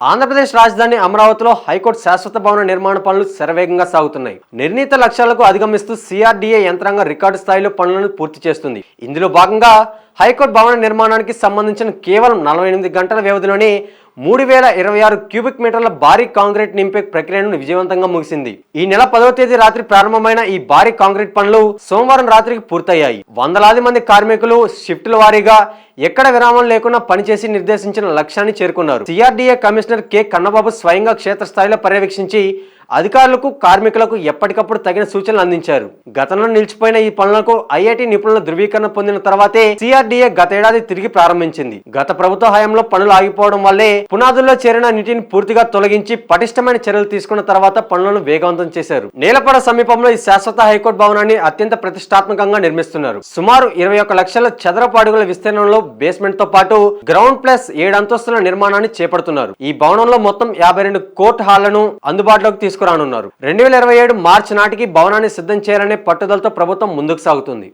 ఆంధ్రప్రదేశ్ రాజధాని అమరావతిలో హైకోర్టు శాశ్వత భవన నిర్మాణ పనులు శరవేగంగా సాగుతున్నాయి. నిర్ణీత లక్ష్యాలకు అధిగమిస్తూ సిఆర్డీఏ యంత్రాంగం రికార్డు స్థాయిలో పనులను పూర్తి చేస్తుంది. ఇందులో భాగంగా హైకోర్టు భవన నిర్మాణానికి సంబంధించిన కేవలం 48 గంటల వ్యవధిలోనే 3026 క్యూబిక్ మీటర్ల భారీ కాంక్రీట్ నింపే ప్రక్రియను విజయవంతంగా ముగిసింది. ఈ నెల 10వ తేదీ రాత్రి ప్రారంభమైన ఈ భారీ కాంక్రీట్ పనులు సోమవారం రాత్రికి పూర్తయ్యాయి. వందలాది మంది కార్మికులు షిఫ్టుల వారీగా ఎక్కడ విరామం లేకుండా పనిచేసి నిర్దేశించిన లక్ష్యాన్ని చేరుకున్నారు. సిఆర్డీఏ కమిషనర్ కె కన్నబాబు స్వయంగా క్షేత్రస్థాయిలో పర్యవేక్షించి అధికారులకు కార్మికులకు ఎప్పటికప్పుడు తగిన సూచనలు అందించారు. గతంలో నిలిచిపోయిన ఈ పనులకు ఐఐటి నిపుణుల ధృవీకరణ పొందిన తర్వాతే సిఆర్డీఏ గతేడాది తిరిగి ప్రారంభించింది. గత ప్రభుత్వ హయాంలో పనులు ఆగిపోవడం వల్లే పునాదుల్లో చేరిన నీటిని పూర్తిగా తొలగించి పటిష్టమైన చర్యలు తీసుకున్న తర్వాత పనులను వేగవంతం చేశారు. నేలపడ సమీపంలో ఈ శాశ్వత హైకోర్టు భవనాన్ని అత్యంత ప్రతిష్టాత్మకంగా నిర్మిస్తున్నారు. సుమారు 21 లక్షల చదరపు అడుగుల విస్తీర్ణంలో బేస్మెంట్ తో పాటు గ్రౌండ్ ప్లస్ 7 అంతస్తుల నిర్మాణాన్ని చేపడుతున్నారు. ఈ భవనంలో మొత్తం 52 కోర్టు హాళ్లను అందుబాటులోకి తీసుకురానున్నారు. 2027 మార్చి నాటికి భవనాన్ని సిద్ధం చేయాలనే పట్టుదలతో ప్రభుత్వం ముందుకు సాగుతుంది.